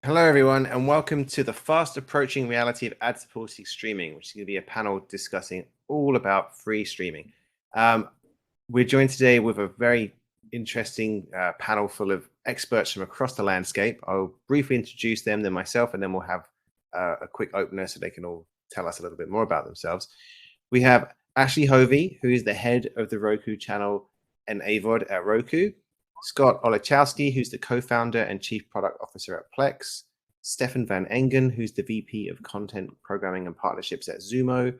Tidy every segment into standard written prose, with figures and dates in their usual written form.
Hello, everyone, and welcome to the fast approaching reality of ad-supported streaming, which is going to be a panel discussing all about free streaming. We're joined today with a very interesting panel full of experts from across the landscape. I'll briefly introduce them, then myself, and then we'll have a quick opener so they can all tell us a little bit more about themselves. We have Ashley Hovey, who is the head of the Roku channel and AVOD at Roku. Scott Olachowski, who's the co-founder and chief product officer at Plex. Stefan Van Engen, who's the VP of content programming and partnerships at Zumo.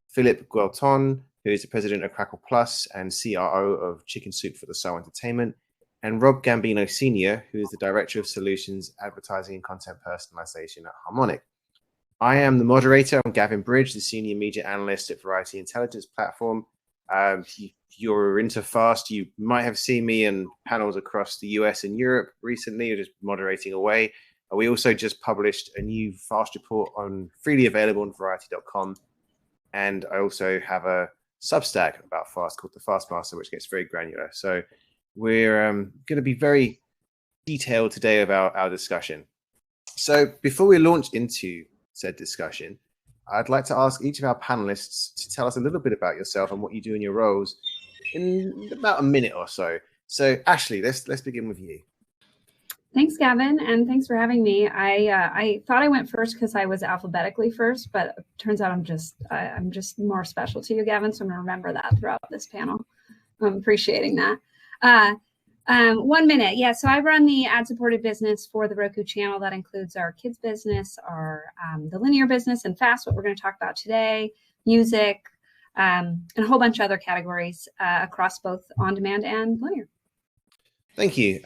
Philip Guelton, who is the president of Crackle Plus and CRO of Chicken Soup for the Soul Entertainment. And Rob Gambino Sr., who is the director of solutions, advertising and content personalization at Harmonic. I am the moderator. I'm Gavin Bridge, the senior media analyst at Variety Intelligence Platform. If you're into fast, you might have seen me in panels across the US and Europe recently, or just moderating away. We also just published a new fast report freely available on variety.com. And I also have a Substack about fast called the Fast Master, which gets very granular. So we're going to be very detailed today about our discussion. So before we launch into said discussion, I'd like to ask each of our panelists to tell us a little bit about yourself and what you do in your roles in about a minute or so. So Ashley, let's begin with you. Thanks, Gavin, and thanks for having me. I thought I went first because I was alphabetically first, but it turns out I'm just more special to you, Gavin. So I'm going to remember that throughout this panel. I'm appreciating that. 1 minute. Yeah, so I run the ad-supported business for the Roku channel. That includes our kids business, the linear business, and fast, what we're going to talk about today, music, and a whole bunch of other categories across both on-demand and linear. Thank you.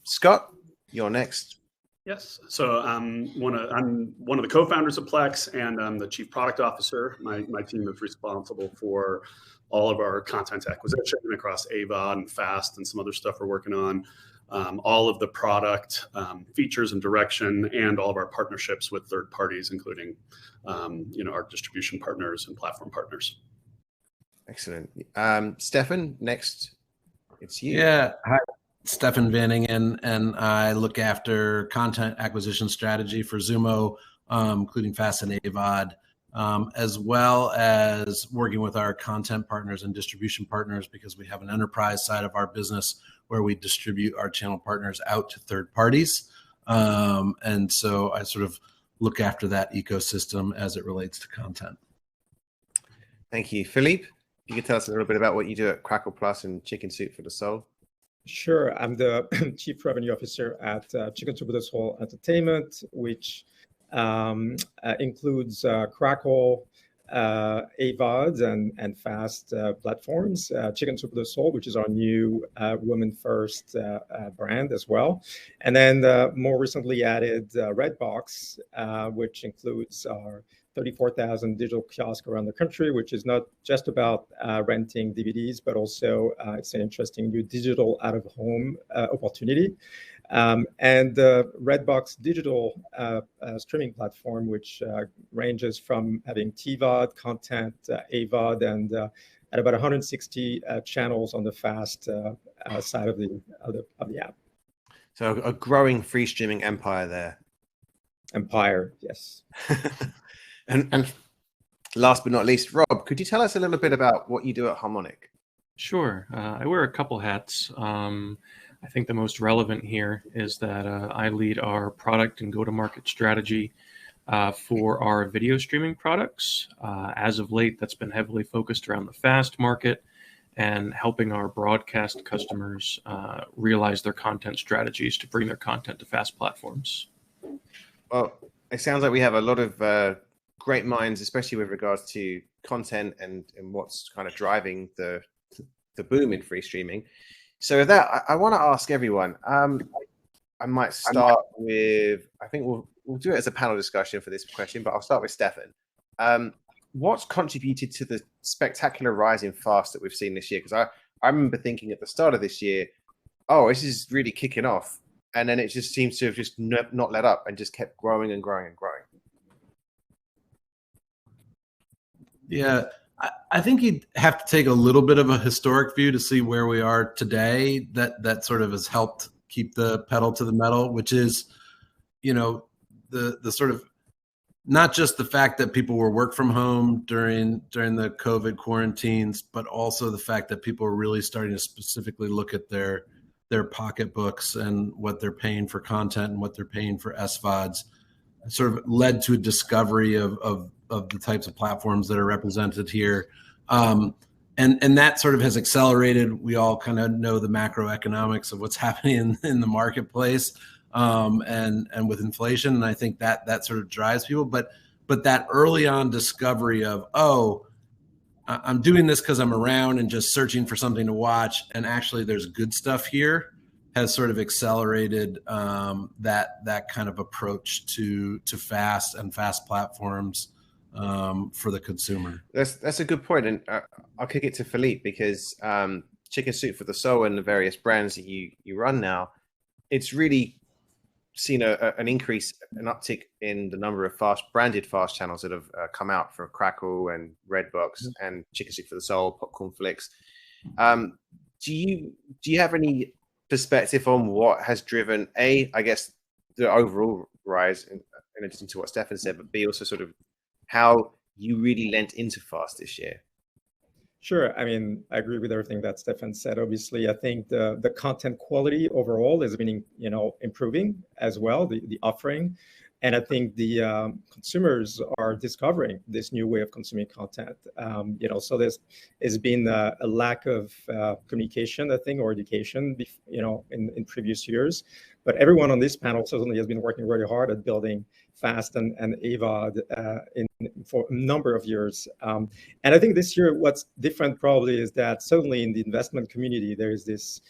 Scott, you're next. Yes. So I'm one of the co-founders of Plex, and I'm the chief product officer. My team is responsible for all of our content acquisition across AVOD and FAST and some other stuff we're working on, all of the product features and direction, and all of our partnerships with third parties, including our distribution partners and platform partners. Excellent. Stefan, next, it's you. Yeah. Hi, Stefan Van Engen, and I look after content acquisition strategy for Zumo, including FAST and AVOD. As well as working with our content partners and distribution partners, because we have an enterprise side of our business where we distribute our channel partners out to third parties. And so I sort of look after that ecosystem as it relates to content. Thank you. Philippe, you can tell us a little bit about what you do at Crackle Plus and Chicken Soup for the Soul. Sure. I'm the chief revenue officer at Chicken Soup for the Soul Entertainment, which includes Crackle, AVOD, and FAST platforms. Chicken Soup for the Soul, which is our new women first brand as well. And then more recently added Redbox, which includes our 34,000 digital kiosks around the country, which is not just about renting DVDs, but also it's an interesting new digital out-of-home opportunity. And the Redbox digital streaming platform, which ranges from having TVOD content, AVOD, and at about 160 channels on the FAST side of the app. So a growing free streaming empire there. Empire, yes. And last but not least, Rob, could you tell us a little bit about what you do at Harmonic? Sure. I wear a couple hats. I think the most relevant here is that I lead our product and go-to-market strategy for our video streaming products. As of late, that's been heavily focused around the FAST market and helping our broadcast customers realize their content strategies to bring their content to FAST platforms. Well, it sounds like we have a lot of great minds, especially with regards to content and what's kind of driving the boom in free streaming. So with that, I want to ask everyone. I might start with, I think we'll do it as a panel discussion for this question, but I'll start with Stefan. What's contributed to the spectacular rise in FAST that we've seen this year? Because I remember thinking at the start of this year, oh, this is really kicking off. And then it just seems to have just not let up and just kept growing and growing and growing. Yeah, I think you'd have to take a little bit of a historic view to see where we are today. That sort of has helped keep the pedal to the metal, which is, the sort of, not just the fact that people were work from home during the COVID quarantines, but also the fact that people are really starting to specifically look at their pocketbooks and what they're paying for content and what they're paying for SVODs, sort of led to a discovery of the types of platforms that are represented here. And that sort of has accelerated. We all kind of know the macroeconomics of what's happening in the marketplace. And with inflation, and I think that sort of drives people, but that early on discovery of, oh, I'm doing this because I'm around and just searching for something to watch, and actually there's good stuff here, has sort of accelerated that kind of approach to fast platforms for the consumer. That's a good point, and I'll kick it to Philippe, because Chicken Soup for the Soul and the various brands that you run now, it's really seen an increase, an uptick in the number of branded fast channels that have come out for Crackle and Redbox and Chicken Soup for the Soul, Popcorn Flicks. Do you have any perspective on what has driven I guess the overall rise, in addition to what Stefan said, but B, also sort of how you really lent into fast this year? Sure. I mean, I agree with everything that Stefan said. Obviously, I think the content quality overall has been, improving as well, the offering. And I think the consumers are discovering this new way of consuming content. So there's been a lack of communication, I think, or education, in previous years. But everyone on this panel certainly has been working really hard at building FAST and AVOD for a number of years. And I think this year, what's different probably is that certainly in the investment community, there is this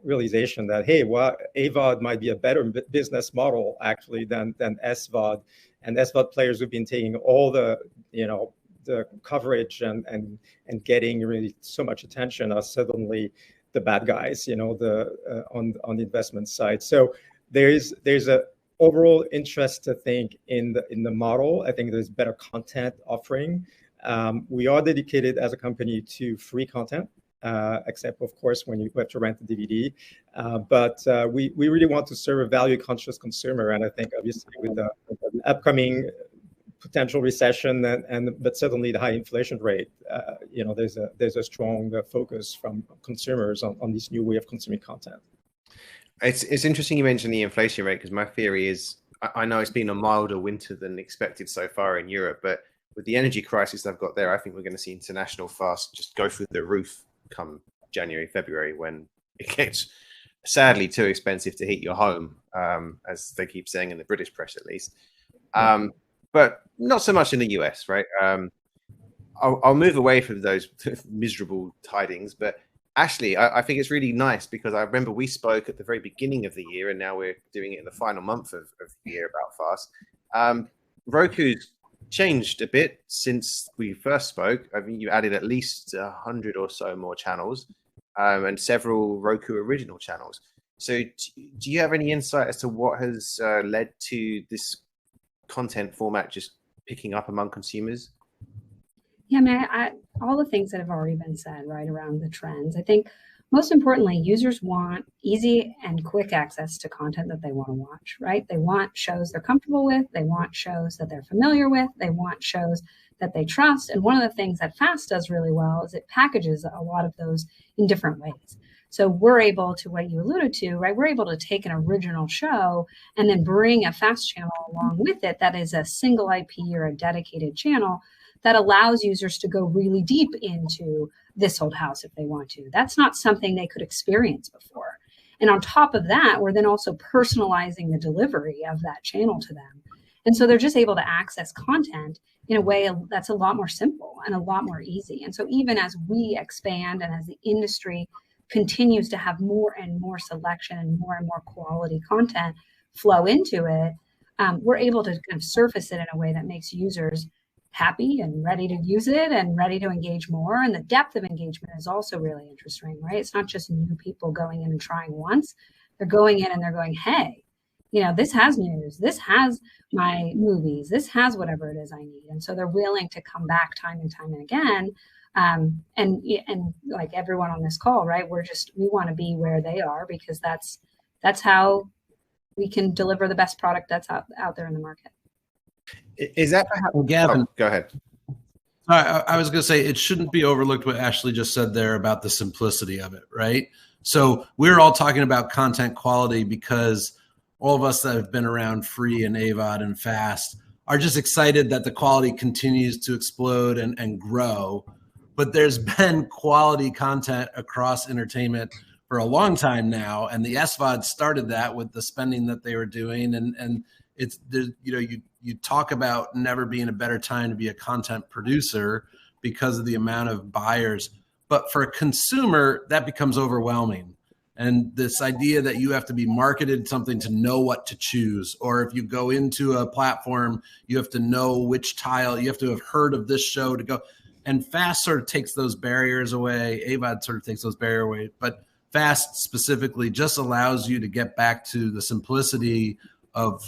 realization that, hey, well, AVOD might be a better business model actually than SVOD. And SVOD players who've been taking all the coverage and getting really so much attention are suddenly the bad guys, on the investment side. So there's a overall interest, I think, in the model. I think there's better content offering. We are dedicated as a company to free content, except of course when you have to rent a DVD. But we really want to serve a value-conscious consumer, and I think obviously with the upcoming potential recession but certainly the high inflation rate, there's a strong focus from consumers on this new way of consuming content. It's interesting you mentioned the inflation rate, because my theory is, I know it's been a milder winter than expected so far in Europe, but with the energy crisis they've got there, I think we're going to see international fast just go through the roof come January, February, when it gets sadly too expensive to heat your home, as they keep saying in the British press at least. But not so much in the US, right? I'll move away from those miserable tidings, but actually, I think it's really nice, because I remember we spoke at the very beginning of the year, and now we're doing it in the final month of the year about fast. Roku's changed a bit since we first spoke. I mean, you added at least 100 or so more channels, and several Roku original channels. So do you have any insight as to what has led to this content format just picking up among consumers? Yeah, I mean, all the things that have already been said, right, around the trends. I think most importantly, users want easy and quick access to content that they want to watch, right? They want shows they're comfortable with. They want shows that they're familiar with. They want shows that they trust. And one of the things that FAST does really well is it packages a lot of those in different ways. So we're able to, what you alluded to, right? We're able to take an original show and then bring a FAST channel along with it that is a single IP or a dedicated channel that allows users to go really deep into This Old House if they want to. That's not something they could experience before. And on top of that, we're then also personalizing the delivery of that channel to them. And so they're just able to access content in a way that's a lot more simple and a lot more easy. And so even as we expand and as the industry continues to have more and more selection and more quality content flow into it, we're able to kind of surface it in a way that makes users happy and ready to use it and ready to engage more. And the depth of engagement is also really interesting, right? It's not just new people going in and trying once. They're going in and they're going, hey, this has news, this has my movies, this has whatever it is I need. And so they're willing to come back time and time and again. And like everyone on this call, right? We want to be where they are, because that's how we can deliver the best product that's out there in the market. Is that perhaps, Gavin, go ahead. I was going to say, it shouldn't be overlooked what Ashley just said there about the simplicity of it, right? So we're all talking about content quality because all of us that have been around free and AVOD and fast are just excited that the quality continues to explode and grow. But there's been quality content across entertainment for a long time now, and the SVOD started that with the spending that they were doing, and it's, you talk about never being a better time to be a content producer because of the amount of buyers. But for a consumer, that becomes overwhelming. And this idea that you have to be marketed something to know what to choose, or if you go into a platform, you have to know which tile, you have to have heard of this show to go. And fast sort of takes those barriers away. AVOD sort of takes those barriers away. But fast specifically just allows you to get back to the simplicity of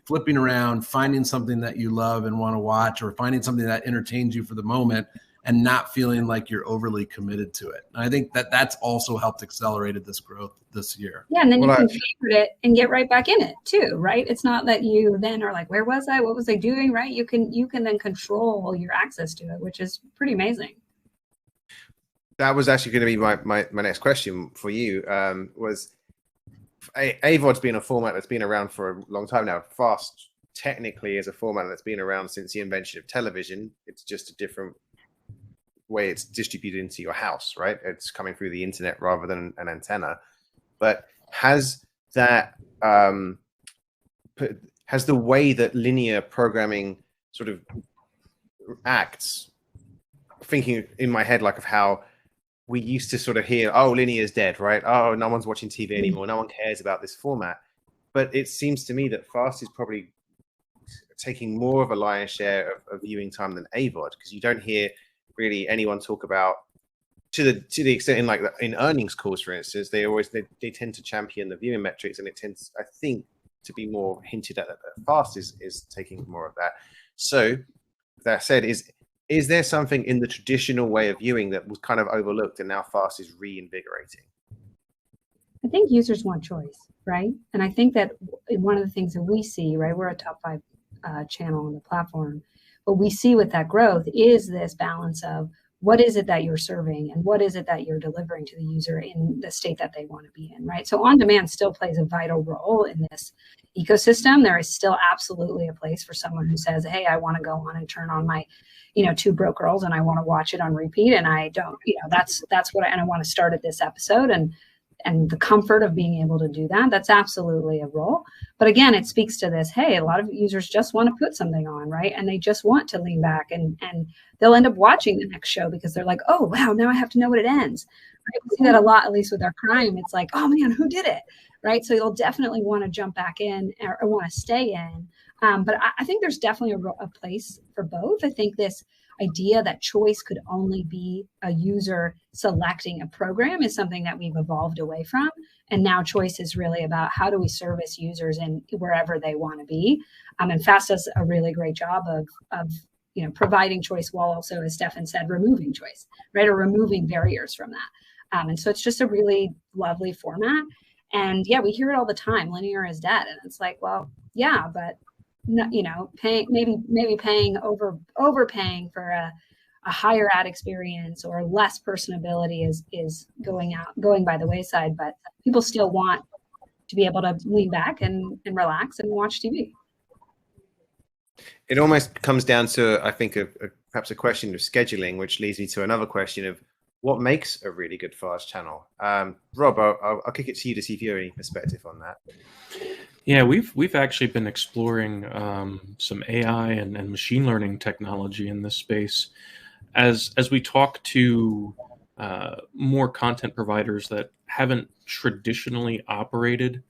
flipping around, finding something that you love and want to watch, or finding something that entertains you for the moment and not feeling like you're overly committed to it. And I think that that's also helped accelerated this growth this year. Yeah, and then you can favorite it and get right back in it too, right? It's not that you then are like, where was I? What was I doing, right? You can then control your access to it, which is pretty amazing. That was actually going to be my next question for you. Was AVOD's been a format that's been around for a long time now. Fast technically is a format that's been around since the invention of television. It's just a different way it's distributed into your house, right? It's coming through the internet rather than an antenna. But has that has the way that linear programming sort of acts, thinking in my head like of how we used to sort of hear, oh, linear is dead, right? Oh, no one's watching TV anymore. No one cares about this format. But it seems to me that fast is probably taking more of a lion's share of viewing time than AVOD, because you don't hear really anyone talk about, to the extent in like in earnings calls, for instance, they tend to champion the viewing metrics, and it tends, I think, to be more hinted at that fast is taking more of that. So that said, is there something in the traditional way of viewing that was kind of overlooked and now fast is reinvigorating? I think users want choice, right? And I think that one of the things that we see, right, we're a top 5 channel on the platform. What we see with that growth is this balance of what is it that you're serving and what is it that you're delivering to the user in the state that they want to be in, right? So on demand still plays a vital role in this ecosystem. There is still absolutely a place for someone who says, hey, I want to go on and turn on my, Two Broke Girls and I want to watch it on repeat, and I don't, that's what and I want to start at this episode, and the comfort of being able to do that, that's absolutely a role. But again, it speaks to this, hey, a lot of users just want to put something on, right? And they just want to lean back and they'll end up watching the next show because they're like, oh, wow, now I have to know what it ends. Right? We see that a lot, at least with our crime. It's like, oh man, who did it? Right? So you'll definitely want to jump back in or want to stay in. But I think there's definitely a place for both. I think this idea that choice could only be a user selecting a program is something that we've evolved away from. And now choice is really about how do we service users in wherever they want to be. And Fast does a really great job of providing choice while also, as Stefan said, removing choice, right? Or removing barriers from that. And so it's just a really lovely format. And yeah, we hear it all the time. Linear is dead. And it's like, well, yeah, but overpaying for a higher ad experience or less personability is going by the wayside, but people still want to be able to lean back and relax and watch TV. It almost comes down to, I think, perhaps a question of scheduling, which leads me to another question of what makes a really good fast channel. Rob, I'll kick it to you to see if you have any perspective on that. Yeah, we've actually been exploring some AI and machine learning technology in this space as we talk to more content providers that haven't traditionally operated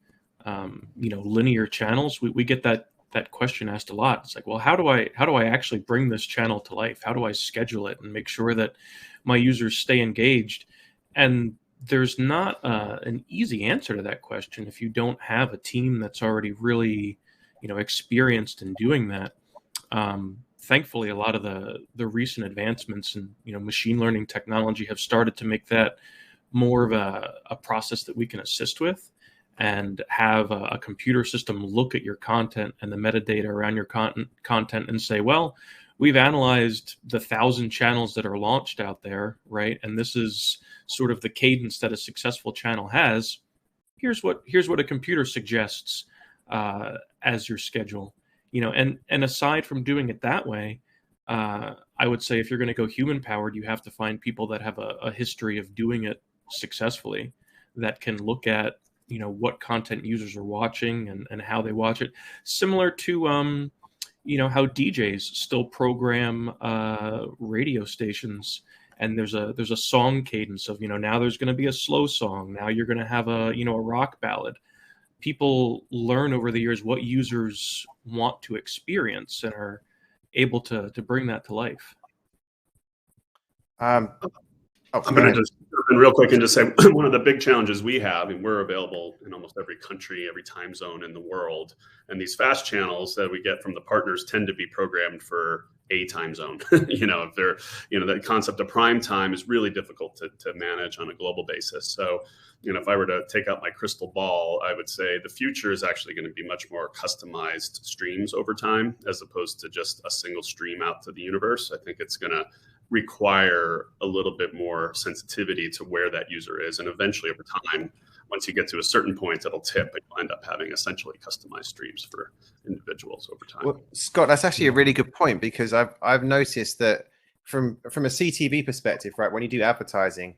linear channels. We get that question asked a lot. It's like, well, how do I actually bring this channel to life? How do I schedule it and make sure that my users stay engaged? And there's not an easy answer to that question if you don't have a team that's already really, experienced in doing that. Thankfully, a lot of the recent advancements in machine learning technology have started to make that more of a process that we can assist with. and have a computer system look at your content and the metadata around your content and say, well, we've analyzed the 1,000 channels that are launched out there, right? And this is sort of the cadence that a successful channel has. Here's what a computer suggests as your schedule, and aside from doing it that way, I would say if you're going to go human powered, you have to find people that have a history of doing it successfully, that can look at what content users are watching and how they watch it, similar to how DJs still program radio stations, and there's a song cadence of now there's going to be a slow song, now you're going to have a rock ballad. People learn over the years what users want to experience and are able to bring that to life. I'm going to just jump in real quick and just say one of the big challenges we have, and we're available in almost every country, every time zone in the world. And these fast channels that we get from the partners tend to be programmed for a time zone. If they're, that concept of prime time is really difficult to manage on a global basis. So, if I were to take out my crystal ball, I would say the future is actually going to be much more customized streams over time, as opposed to just a single stream out to the universe. I think it's going to require a little bit more sensitivity to where that user is. And eventually over time, once you get to a certain point, it'll tip and you'll end up having essentially customized streams for individuals over time. Well, Scott, that's actually a really good point, because I've noticed that from a CTV perspective, right, when you do advertising,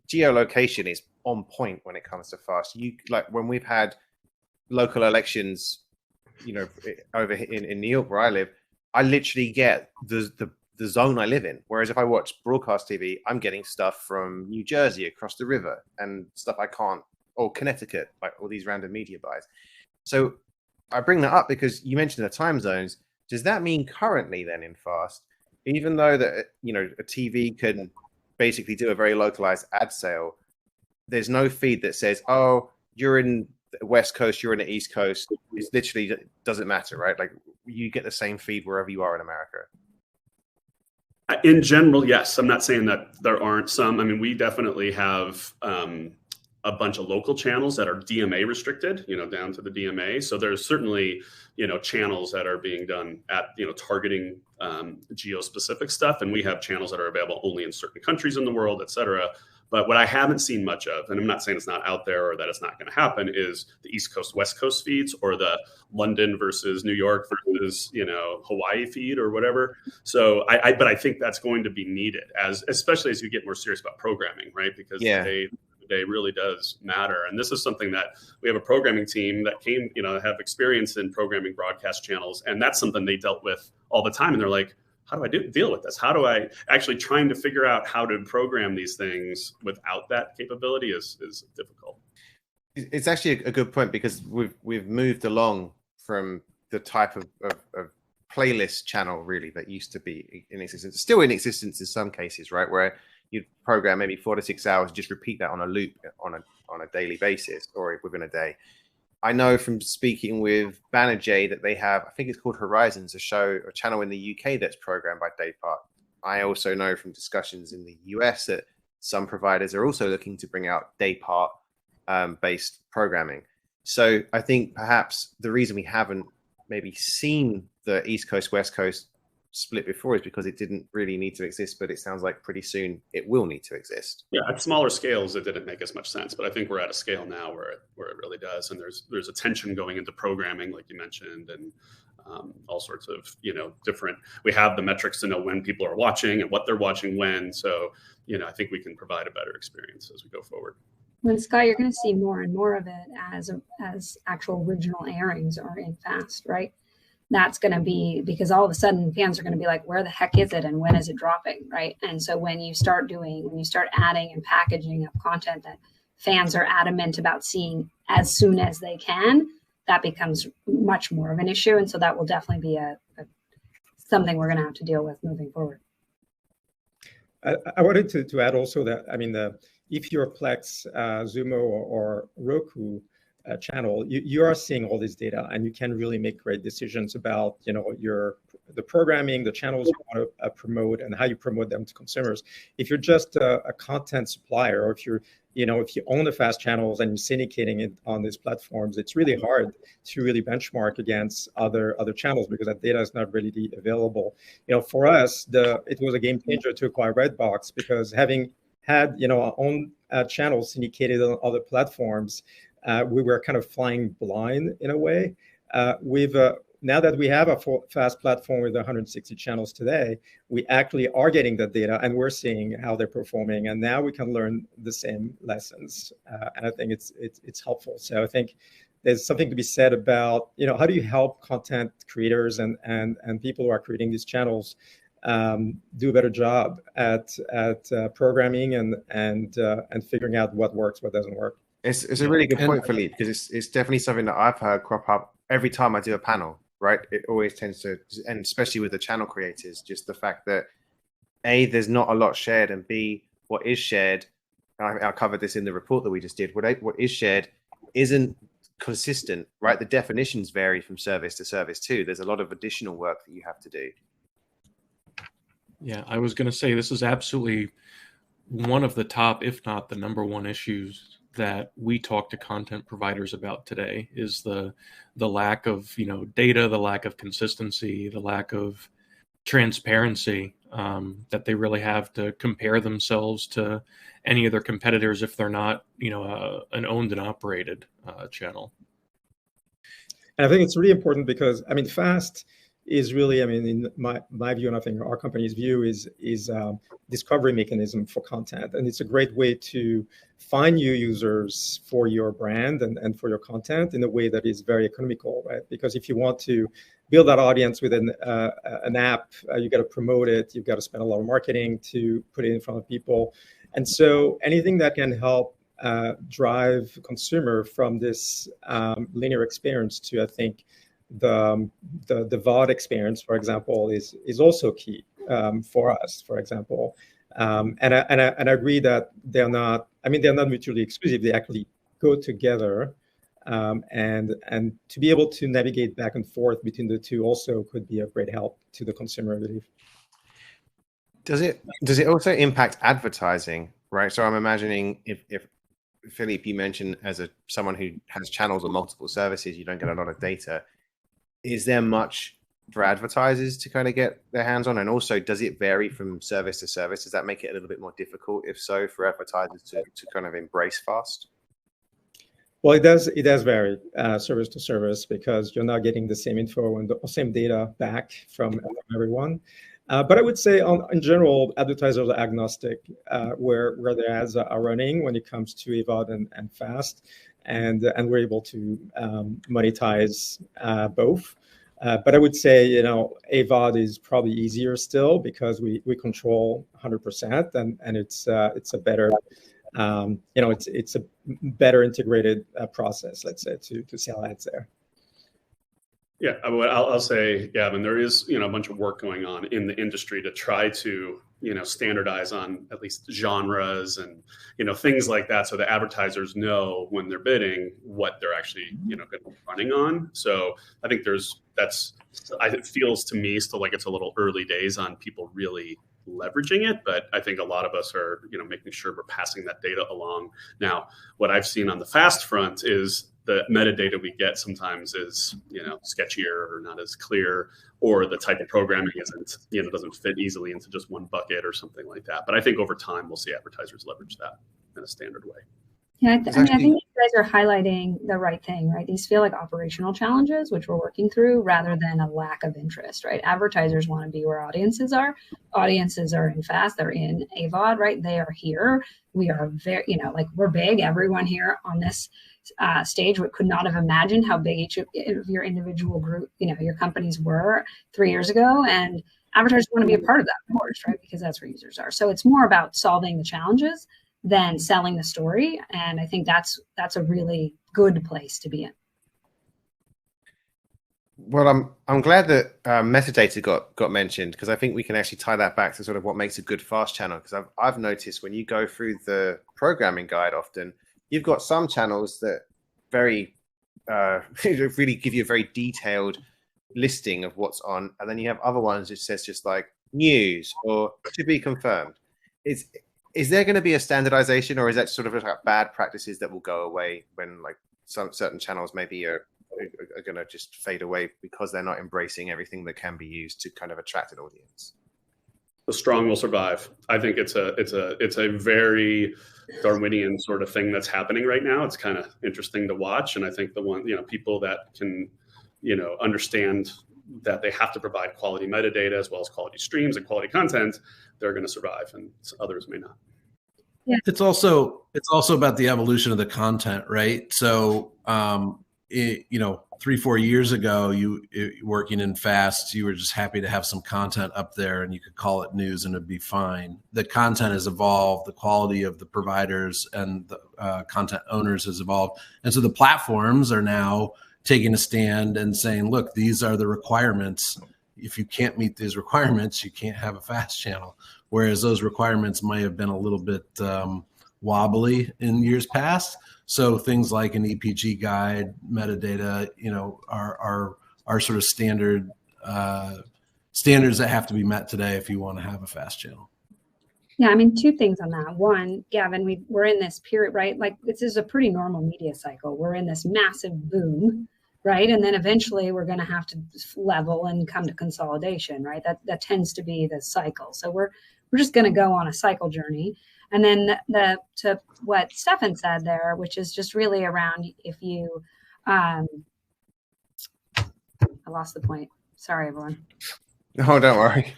geolocation is on point when it comes to fast. Like when we've had local elections, over in New York where I live, I literally get the zone I live in. Whereas if I watch broadcast TV, I'm getting stuff from New Jersey across the river and stuff I can't, or Connecticut, like all these random media buys. So I bring that up because you mentioned the time zones. Does that mean currently then in fast, even though that, a TV can basically do a very localized ad sale, there's no feed that says, oh, you're in the West Coast, you're in the East Coast. It literally doesn't matter, right? Like you get the same feed wherever you are in America. In general, yes. I'm not saying that there aren't some. I mean, we definitely have a bunch of local channels that are DMA restricted, down to the DMA. So there's certainly, channels that are being done at, targeting geo-specific stuff. And we have channels that are available only in certain countries in the world, et cetera. But what I haven't seen much of, and I'm not saying it's not out there or that it's not going to happen, is the East Coast, West Coast feeds, or the London versus New York versus, Hawaii feed or whatever. So but I think that's going to be needed, especially as you get more serious about programming, right? Because the day really does matter. And this is something that we have a programming team that came, have experience in programming broadcast channels. And that's something they dealt with all the time. And they're like, how do I deal with this? How do I actually trying to figure out how to program these things without that capability is difficult. It's actually a good point, because we've moved along from the type of playlist channel really that used to be in existence, still in existence in some cases, right? Where you'd program maybe 4 to 6 hours, just repeat that on a loop on a daily basis or within a day. I know from speaking with Banijay that they have, I think it's called Horizons, a channel in the UK that's programmed by day part. I also know from discussions in the US that some providers are also looking to bring out day part based programming. So I think perhaps the reason we haven't maybe seen the East Coast, West Coast split before is because it didn't really need to exist, but it sounds like pretty soon it will need to exist. Yeah, at smaller scales, it didn't make as much sense, but I think we're at a scale now where it really does. And there's a tension going into programming, like you mentioned, and all sorts of, different, we have the metrics to know when people are watching and what they're watching when. So, I think we can provide a better experience as we go forward. When Scott, you're going to see more and more of it as actual original airings are in fast, right? That's going to be because all of a sudden fans are going to be like, where the heck is it and when is it dropping, right? And so when you start adding and packaging up content that fans are adamant about seeing as soon as they can, that becomes much more of an issue. And so that will definitely be something we're going to have to deal with moving forward. I wanted to add also that, if you're Plex, Zumo, or Roku channel, you are seeing all this data, and you can really make great decisions about your the programming, the channels you want to promote, and how you promote them to consumers. If you're just a content supplier, or if you're, if you own the FAST channels and you're syndicating it on these platforms, it's really hard to really benchmark against other channels because that data is not readily available. For us, it was a game changer to acquire Redbox, because having had our own channels syndicated on other platforms, we were kind of flying blind in a way. Now that we have a FAST platform with 160 channels today, we actually are getting the data and we're seeing how they're performing, and now we can learn the same lessons. And I think it's helpful. So I think there's something to be said about how do you help content creators and people who are creating these channels do a better job at programming and figuring out what works, what doesn't work. It's a really good point, Philippe, because it's definitely something that I've heard crop up every time I do a panel, right? It always tends to, and especially with the channel creators, just the fact that A, there's not a lot shared, and B, what is shared, I covered this in the report that we just did, what is shared isn't consistent, right? The definitions vary from service to service too. There's a lot of additional work that you have to do. Yeah, I was going to say this is absolutely one of the top, if not the number one issues that we talk to content providers about today, is the lack of data, the lack of consistency, the lack of transparency that they really have to compare themselves to any of their competitors if they're not an owned and operated channel. And I think it's really important because FAST is really, in my view, and I think our company's view, is discovery mechanism for content. And it's a great way to find new users for your brand and for your content in a way that is very economical, right? Because if you want to build that audience with an app, you got to promote it, you've got to spend a lot of marketing to put it in front of people. And so anything that can help drive consumer from this linear experience to, I think, the VOD experience, for example, is also key for us, for example. And I agree that they're not mutually exclusive. They actually go together, and to be able to navigate back and forth between the two also could be a great help to the consumer, I believe. Does it also impact advertising, right? So I'm imagining if Philippe, you mentioned as someone who has channels on multiple services, you don't get a lot of data. Is there much for advertisers to kind of get their hands on? And also, does it vary from service to service? Does that make it a little bit more difficult, if so, for advertisers to kind of embrace FAST? Well, it does vary service to service, because you're not getting the same info and the same data back from everyone. But I would say, in general, advertisers are agnostic where their ads are running when it comes to AVOD and FAST, and we're able to monetize both. But I would say, AVOD is probably easier still, because we control 100%, and it's a better, it's a better integrated process, let's say, to sell ads there. Yeah, I'll say, Gavin, there is a bunch of work going on in the industry to try to standardize on at least genres and things like that, so the advertisers know when they're bidding what they're actually going to be running on. So I think it feels to me still like it's a little early days on people really leveraging it, but I think a lot of us are making sure we're passing that data along. Now, what I've seen on the FAST front is the metadata we get sometimes is sketchier or not as clear, or the type of programming doesn't fit easily into just one bucket or something like that. But I think over time we'll see advertisers leverage that in a standard way. Yeah, I think you guys are highlighting the right thing, right? These feel like operational challenges, which we're working through, rather than a lack of interest, right? Advertisers want to be where audiences are. Audiences are in FAST, they're in AVOD, right? They are here. We are very, we're big. Everyone here on this stage could not have imagined how big each of your individual group, your companies were 3 years ago. And advertisers want to be a part of that, of course, right? Because that's where users are. So it's more about solving the challenges than selling the story. And I think that's a really good place to be in. Well, I'm glad that metadata got mentioned, because I think we can actually tie that back to sort of what makes a good FAST channel. Because I've noticed when you go through the programming guide, often you've got some channels that really give you a very detailed listing of what's on, and then you have other ones which says just like news or to be confirmed. Is there going to be a standardization, or is that sort of like bad practices that will go away when like some certain channels maybe are going to just fade away because they're not embracing everything that can be used to kind of attract an audience? The strong will survive. I think it's a very Darwinian sort of thing that's happening right now. It's kind of interesting to watch, and I think people that can understand that they have to provide quality metadata as well as quality streams and quality content, they're going to survive, and others may not. Yeah. It's also about the evolution of the content, right? So, 3-4 years ago, working in FAST, you were just happy to have some content up there and you could call it news and it'd be fine. The content has evolved, the quality of the providers and the content owners has evolved. And so the platforms are now taking a stand and saying, look, these are the requirements. If you can't meet these requirements, you can't have a FAST channel. Whereas those requirements might have been a little bit wobbly in years past. So things like an EPG guide, metadata, are sort of standards that have to be met today if you want to have a FAST channel. Yeah, I mean, two things on that. One, Gavin, we're in this period, right? Like this is a pretty normal media cycle. We're in this massive boom, right? And then eventually we're going to have to level and come to consolidation, right? That tends to be the cycle. So we're just going to go on a cycle journey. And then to what Stefan said there, which is just really around if you, I lost the point. Sorry, everyone. Oh, don't worry.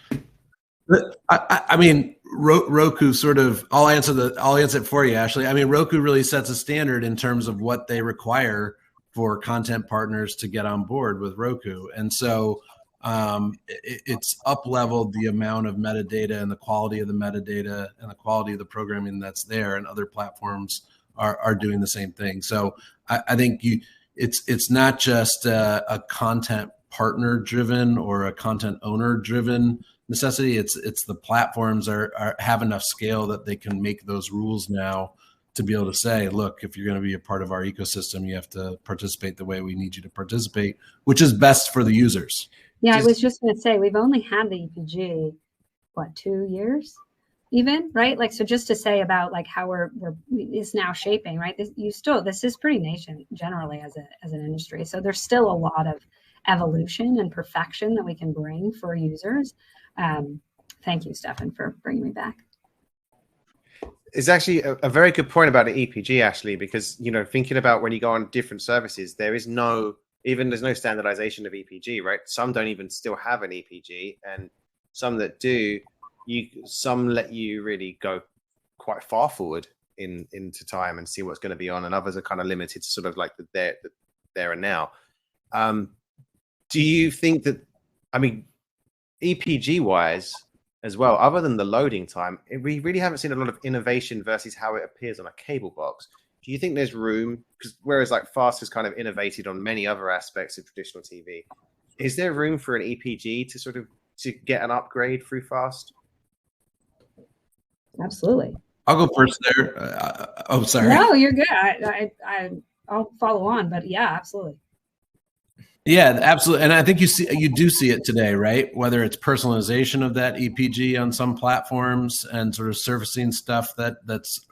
I mean, Roku sort of, I'll answer it for you, Ashley. I mean, Roku really sets a standard in terms of what they require for content partners to get on board with Roku. And so it's up-leveled the amount of metadata and the quality of the metadata and the quality of the programming that's there, and other platforms are doing the same thing. So I think it's not just a content partner-driven or a content owner-driven necessity. It's the platforms have enough scale that they can make those rules now to be able to say, look, if you're going to be a part of our ecosystem, you have to participate the way we need you to participate, which is best for the users. Yeah, I was just going to say, we've only had the EPG, 2 years even, right? Like, so just to say about like how it's now shaping, right? This is pretty nascent generally as an industry. So there's still a lot of evolution and perfection that we can bring for users. Thank you, Stefan, for bringing me back. It's actually a very good point about the EPG, Ashley, because, thinking about when you go on different services, there's no standardization of EPG, right? Some don't even still have an EPG, and some that do, some let you really go quite far forward into time and see what's going to be on, and others are kind of limited to sort of like the there and now. Do you think that, I mean, EPG wise as well, other than the loading time, we really haven't seen a lot of innovation versus how it appears on a cable box. Do you think there's room, because whereas like FAST has kind of innovated on many other aspects of traditional TV, is there room for an EPG to get an upgrade through FAST? Absolutely. I'll go first there. Oh, sorry. No, you're good. I'll follow on, but yeah, absolutely. Yeah, absolutely. And I think you do see it today, right? Whether it's personalization of that EPG on some platforms and sort of surfacing stuff that's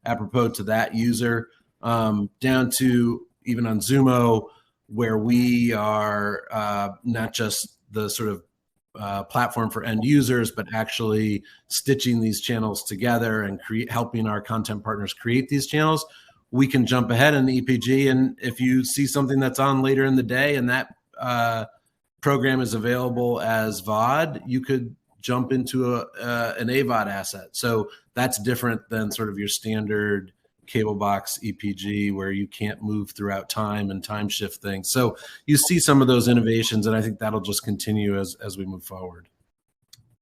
apropos to that user, down to even on Zumo, where we are not just the sort of platform for end users, but actually stitching these channels together and helping our content partners create these channels. We can jump ahead in the EPG, and if you see something that's on later in the day and that program is available as VOD, you could jump into an AVOD asset. So that's different than sort of your standard cable box EPG where you can't move throughout time and time shift things. So you see some of those innovations, and I think that'll just continue as we move forward.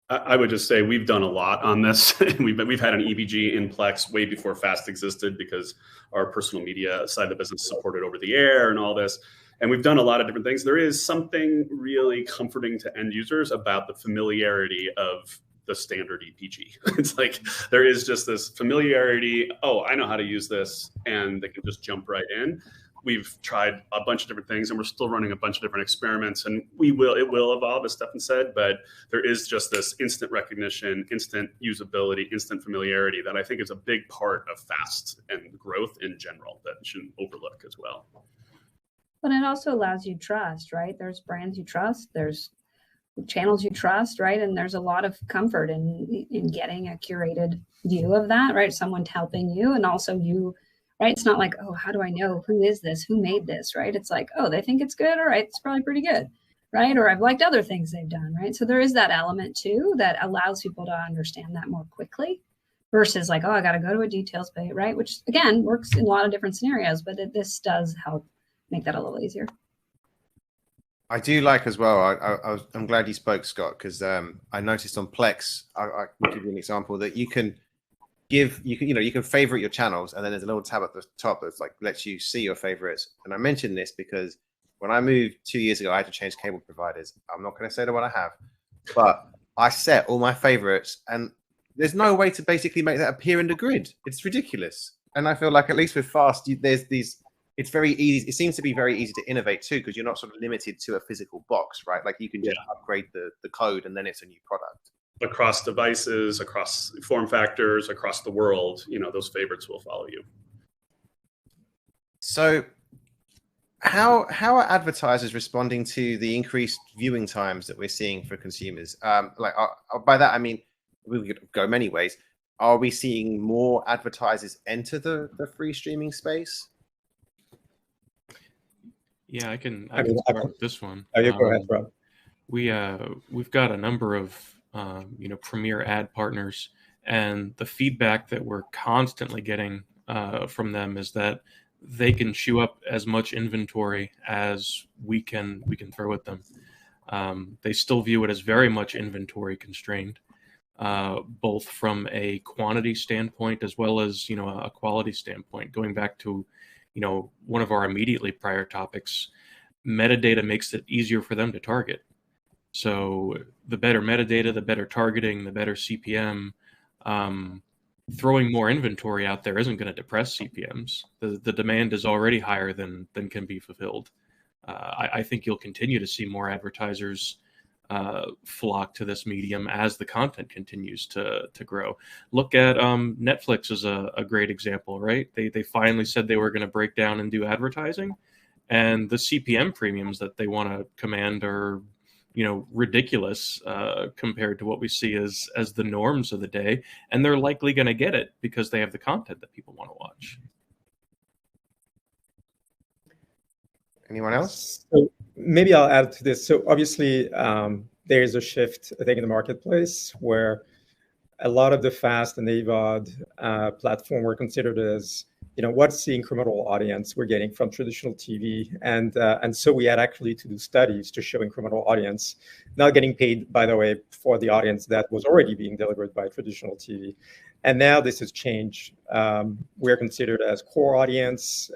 I would just say we've done a lot on this. We've had an EPG in Plex way before FAST existed, because our personal media side of the business supported over the air and all this. And we've done a lot of different things. There is something really comforting to end users about the familiarity of the standard EPG. It's like there is just this familiarity. Oh, I know how to use this, and they can just jump right in. we've tried a bunch of different things, and we're still running a bunch of different experiments. And it will evolve, as Stefan said, but there is just this instant recognition, instant usability, instant familiarity that I think is a big part of FAST and growth in general that you shouldn't overlook as well. But it also allows you trust, right? There's brands you trust, there's channels you trust, right? And there's a lot of comfort in getting a curated view of that, right? Someone helping you, and also you, right? It's not like, oh, how do I know who is this? Who made this, right? It's like, oh, they think it's good. All right, it's probably pretty good, right? Or I've liked other things they've done, right? So there is that element too that allows people to understand that more quickly versus like, oh, I got to go to a details page, right? Which again, works in a lot of different scenarios, but this does help make that a little easier. I do like as well. I'm glad you spoke, Scott, because I noticed on Plex. I will give you an example that you can favorite your channels, and then there's a little tab at the top that's like lets you see your favorites. And I mentioned this because when I moved 2 years ago, I had to change cable providers. I'm not going to say the one I have, but I set all my favorites, and there's no way to basically make that appear in the grid. It's ridiculous. And I feel like at least with FAST, there's these. It's very easy. It seems to be very easy to innovate too, because you're not sort of limited to a physical box, right? Like you can just upgrade the code and then it's a new product. Across devices, across form factors, across the world, those favorites will follow you. So how are advertisers responding to the increased viewing times that we're seeing for consumers? By that, I mean, we could go many ways. Are we seeing more advertisers enter the free streaming space? Yeah, I can start with this one. Oh, you go ahead, Rob. We've got a number of premier ad partners, and the feedback that we're constantly getting from them is that they can chew up as much inventory as we can throw at them. They still view it as very much inventory constrained, both from a quantity standpoint as well as a quality standpoint. Going back to one of our immediately prior topics, metadata makes it easier for them to target. So the better metadata, the better targeting, the better CPM. Throwing more inventory out there isn't going to depress CPMs. The demand is already higher than can be fulfilled. I think you'll continue to see more advertisers flock to this medium as the content continues to grow. Look at Netflix is a great example, right? They finally said they were going to break down and do advertising, and the CPM premiums that they want to command are ridiculous compared to what we see as the norms of the day, and they're likely going to get it because they have the content that people want to watch. Anyone else? So maybe I'll add to this. So obviously, there is a shift, I think, in the marketplace where a lot of the FAST and AVOD platform were considered as, what's the incremental audience we're getting from traditional TV, and so we had actually to do studies to show incremental audience, not getting paid, by the way, for the audience that was already being delivered by traditional TV. And now this has changed. We're considered as core audience.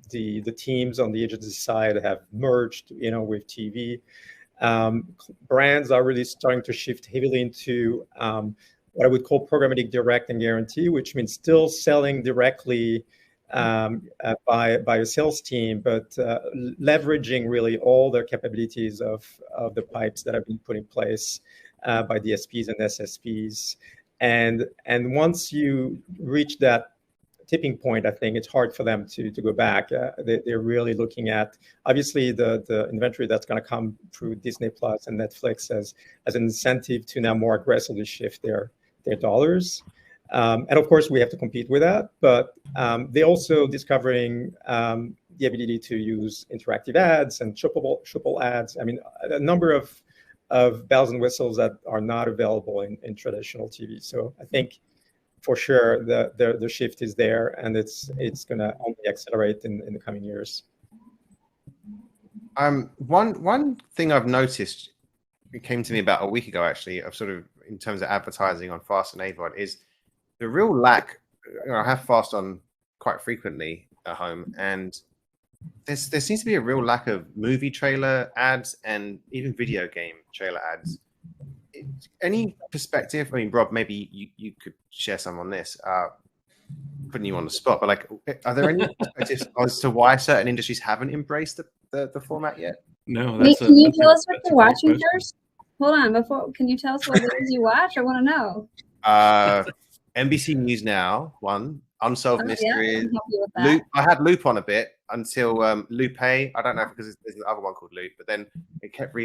The teams on the agency side have merged, with TV. Brands are really starting to shift heavily into what I would call programmatic direct and guarantee, which means still selling directly by a sales team, but leveraging really all the capabilities of the pipes that have been put in place by DSPs and SSPs. And once you reach that tipping point, I think it's hard for them to go back. They're really looking at, obviously, the inventory that's going to come through Disney Plus and Netflix as an incentive to now more aggressively shift their dollars. And of course, we have to compete with that. But they're also discovering the ability to use interactive ads and triple ads. I mean, a number of bells and whistles that are not available in traditional TV. So I think, for sure, the shift is there, and it's going to only accelerate in the coming years. One thing I've noticed, it came to me about a week ago, actually, of sort of in terms of advertising on FAST and AVOD, is the real lack. I have FAST on quite frequently at home, and there seems to be a real lack of movie trailer ads and even video game trailer ads. Any perspective? I mean, Rob, maybe you could share some on this. putting you on the spot, but like, are there any perspectives as to why certain industries haven't embraced the format yet? No, Can you tell us what that's a you're great watching question. first? Hold on, can you tell us what it is you watch? I want to know. NBC News Now, one. Unsolved Yeah, I Mysteries. can help you with that. Loop. I had Loop on a bit until Lupe. I don't know because there's another one called Loop, but then it kept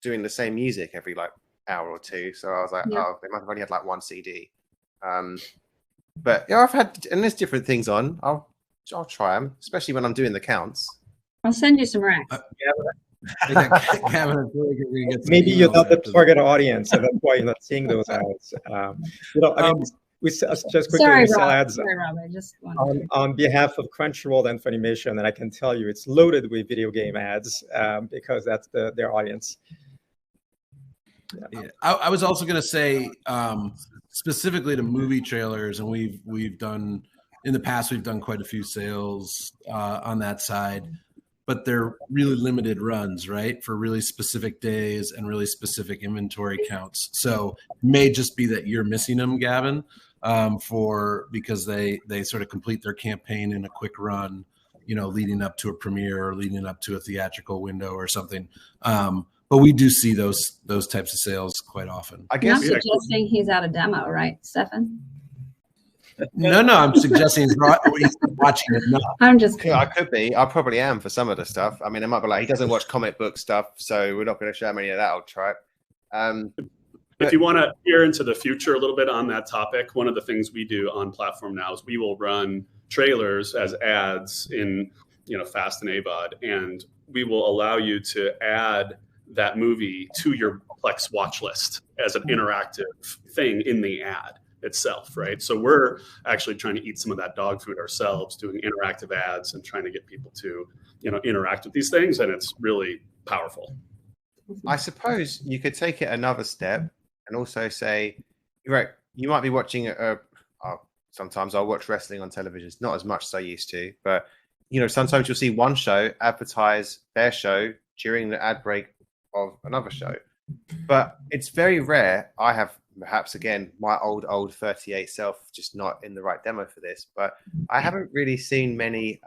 doing the same music every like hour or two. So I was like, Yeah. oh, they might have only had like one CD. But yeah, I've had, and there's different things on. I'll try them, especially when I'm doing the counts. I'll send you some racks. Gavin, maybe you're not the target audience, and that's why you're not seeing those ads. I mean, just quickly, Sorry, we sell Rob. ads Sorry, Rob. I just wanted on behalf of Crunchyroll and Funimation, and I can tell you it's loaded with video game ads because that's their audience. Yeah. I was also going to say specifically to movie trailers, and we've done in the past, we've done quite a few sales on that side, but they're really limited runs, right, for really specific days and really specific inventory counts. So it may just be that you're missing them, Gavin, because they sort of complete their campaign in a quick run, leading up to a premiere or leading up to a theatrical window or something. But we do see those types of sales quite often. I guess You're not suggesting he's out of demo, right, Stefan? No, I'm suggesting he's watching it. No. I'm just kidding. I could be. I probably am for some of the stuff. I mean, it might be like he doesn't watch comic book stuff, so we're not going to show him any of that old tripe. If you want to peer into the future a little bit on that topic, one of the things we do on platform now is we will run trailers as ads in Fast and AVOD, and we will allow you to add that movie to your Plex watch list as an interactive thing in the ad itself, right? So we're actually trying to eat some of that dog food ourselves, doing interactive ads and trying to get people to interact with these things, and it's really powerful. I suppose you could take it another step and also say, right, you might be watching sometimes I'll watch wrestling on television. It's not as much as I used to, but sometimes you'll see one show advertise their show during the ad break of another show. But it's very rare. I have perhaps, again, my old 38 self just not in the right demo for this, but I haven't really seen many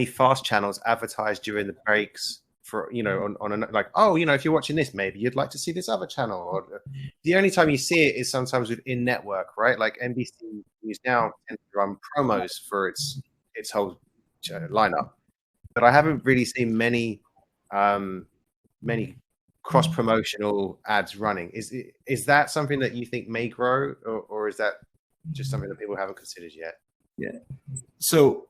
fast channels advertised during the breaks for, if you're watching this, maybe you'd like to see this other channel. Or the only time you see it is sometimes with in-network, right? Like NBC News Now tends to run promos for its whole lineup, but I haven't really seen many cross-promotional ads running. Is that something that you think may grow, or is that just something that people haven't considered yet? Yeah. So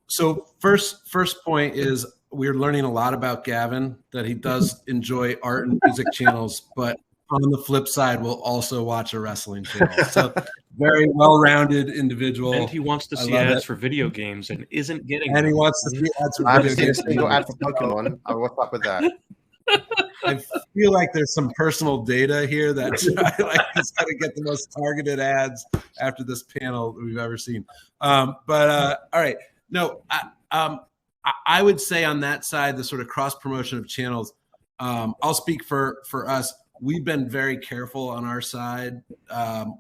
first point is we're learning a lot about Gavin, that he does enjoy art and music channels, but on the flip side, we'll also watch a wrestling channel. So very well-rounded individual. And he wants to see ads for video games and isn't getting And them. he wants to see ads for I haven't video seen a games. single ad for Pokemon. What's up with that? I feel like there's some personal data here that is going to get the most targeted ads after this panel that we've ever seen. All right. No, I would say on that side, the sort of cross promotion of channels, I'll speak for us. We've been very careful on our side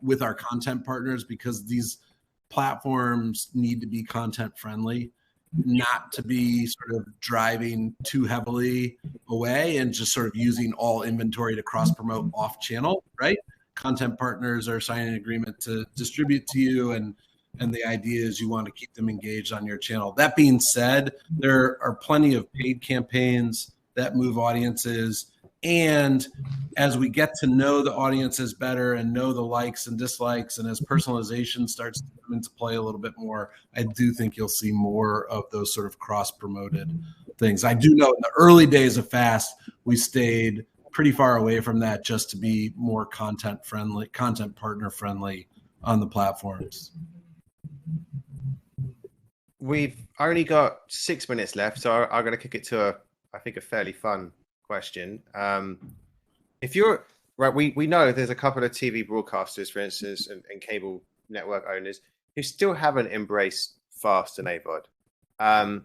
with our content partners because these platforms need to be content friendly, not to be sort of driving too heavily away and just sort of using all inventory to cross promote off channel, right? Content partners are signing an agreement to distribute to you, and the idea is you want to keep them engaged on your channel. That being said, there are plenty of paid campaigns that move audiences. And as we get to know the audiences better and know the likes and dislikes, and as personalization starts to come into play a little bit more, I do think you'll see more of those sort of cross-promoted things. I do know in the early days of Fast, we stayed pretty far away from that just to be more content partner friendly on the platforms. We've only got 6 minutes left, so I'm going to kick it to a fairly fun question. If you're right, we know there's a couple of TV broadcasters, for instance, and cable network owners who still haven't embraced Fast and AVOD.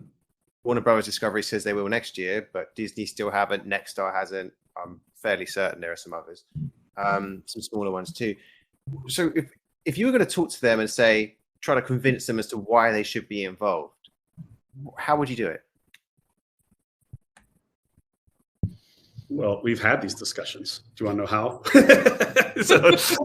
Warner Brothers Discovery says they will next year, but Disney still haven't. Nexstar hasn't. I'm fairly certain there are some others, some smaller ones too. So if you were going to talk to them and say, try to convince them as to why they should be involved? How would you do it? Well, we've had these discussions. Do you want to know how? So,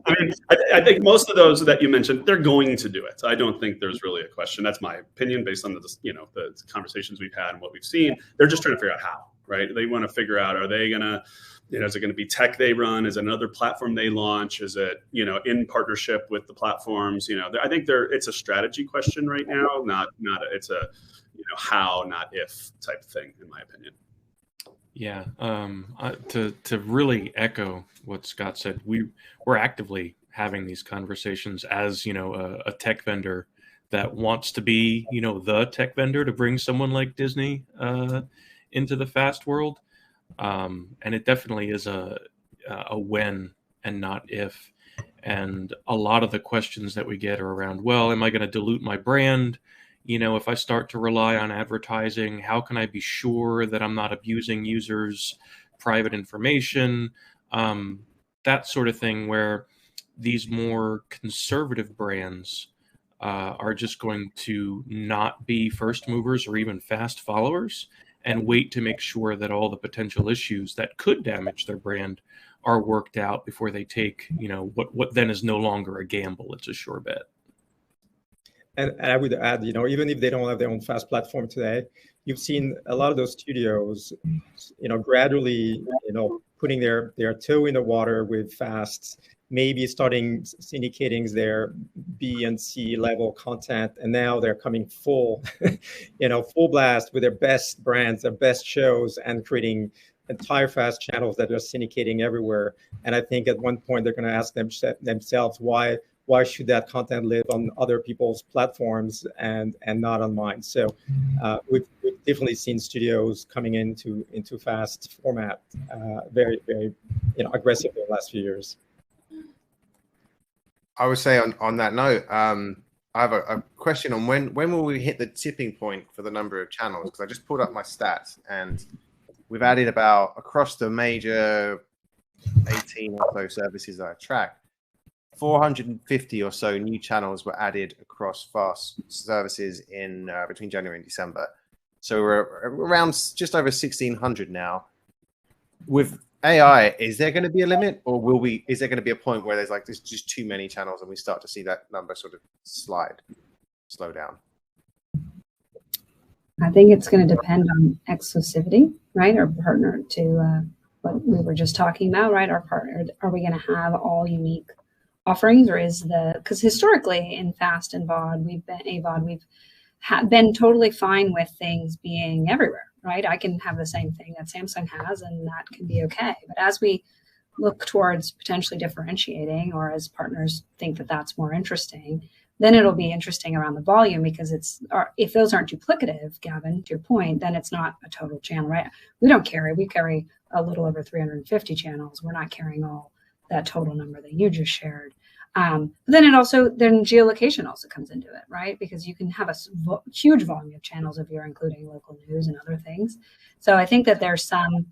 I mean, I think most of those that you mentioned, they're going to do it. I don't think there's really a question. That's my opinion based on the conversations we've had and what we've seen. They're just trying to figure out how, right? They want to figure out, are they going to, is it going to be tech they run? Is it another platform they launch? Is it, in partnership with the platforms? I think it's a strategy question right now, it's a, how, not if type thing, in my opinion. Yeah, to really echo what Scott said, we're actively having these conversations as a tech vendor that wants to be the tech vendor to bring someone like Disney into the FAST world, and it definitely is a when and not if. And a lot of the questions that we get are around, well, am I going to dilute my brand? If I start to rely on advertising, how can I be sure that I'm not abusing users' private information? That sort of thing, where these more conservative brands are just going to not be first movers or even fast followers and wait to make sure that all the potential issues that could damage their brand are worked out before they take, what then is no longer a gamble. It's a sure bet. And I would add, even if they don't have their own FAST platform today, you've seen a lot of those studios, gradually, putting their toe in the water with FAST, maybe starting syndicating their B and C level content, and now they're coming full blast with their best brands, their best shows, and creating entire FAST channels that are syndicating everywhere. And I think at one point they're going to ask themselves why should that content live on other people's platforms and not on mine? So we've definitely seen studios coming into FAST format very, very aggressively in the last few years. I would say on that note, I have a question on when will we hit the tipping point for the number of channels? Because I just pulled up my stats and we've added about, across the major 18 or so services that I track, 450 or so new channels were added across FAST services in between January and December. So we're around just over 1,600 now. With AI, is there going to be a limit, or is there going to be a point where there's just too many channels and we start to see that number sort of slow down? I think it's going to depend on exclusivity, right? Our partner to what we were just talking about, right? Our partner, are we going to have all unique offerings, or because historically in FAST and VOD, we've been totally fine with things being everywhere, right? I can have the same thing that Samsung has and that can be okay. But as we look towards potentially differentiating, or as partners think that that's more interesting, then it'll be interesting around the volume, because if those aren't duplicative, Gavin, to your point, then it's not a total channel, right? We carry a little over 350 channels. We're not carrying all that total number that you just shared. But then geolocation also comes into it, right? Because you can have a huge volume of channels if you're including local news and other things. So I think that there's some,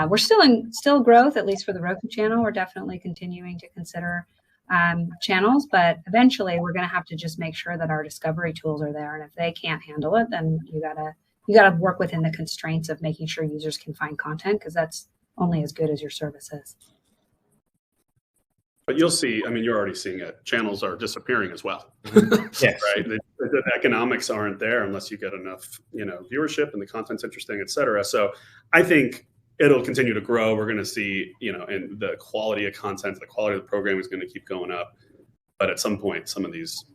we're still growth, at least for the Roku channel. We're definitely continuing to consider channels, but eventually we're going to have to just make sure that our discovery tools are there. And if they can't handle it, then you gotta work within the constraints of making sure users can find content, because that's only as good as your service is. But you'll see, you're already seeing it. Channels are disappearing as well. Yes. Right? The economics aren't there unless you get enough, viewership and the content's interesting, et cetera. So I think it'll continue to grow. We're going to see, and the quality of content, the quality of the program is going to keep going up. But at some point, some of these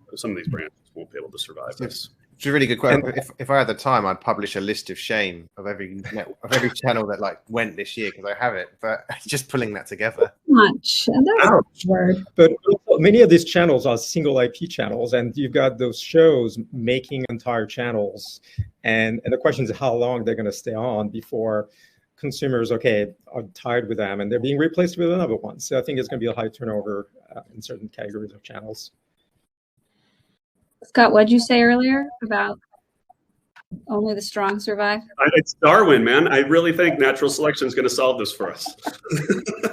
brands won't be able to survive this. It's a really good question. If I had the time, I'd publish a list of shame of every channel that went this year, because I have it. But just pulling that together. Much. That's word. But many of these channels are single IP channels, and you've got those shows making entire channels, and the question is how long they're going to stay on before consumers are tired with them and they're being replaced with another one. So I think it's going to be a high turnover in certain categories of channels. Scott, what'd you say earlier about only the strong survive? It's Darwin, man. I really think natural selection is going to solve this for us.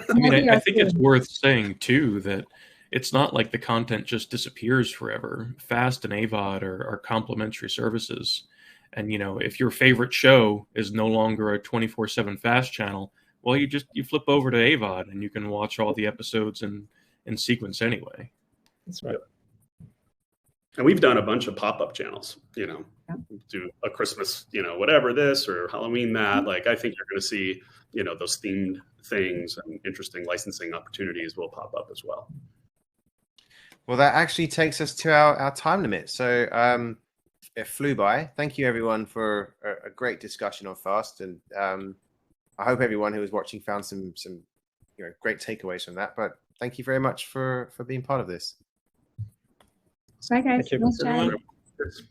I think it's worth saying too that it's not like the content just disappears forever. Fast and AVOD are complementary services. And, you know, if your favorite show is no longer a 24/7 Fast channel, well, you flip over to AVOD and you can watch all the episodes in sequence anyway. That's right. And we've done a bunch of pop-up channels, you know, do a Christmas, you know, whatever this or Halloween that. Like, I think you're going to see, you know, those themed things and interesting licensing opportunities will pop up as well. Well, that actually takes us to our time limit. So it flew by. Thank you, everyone, for a great discussion on FAST. And I hope everyone who was watching found some great takeaways from that. But thank you very much for being part of this. Bye, guys. Thank you. Nice chatting.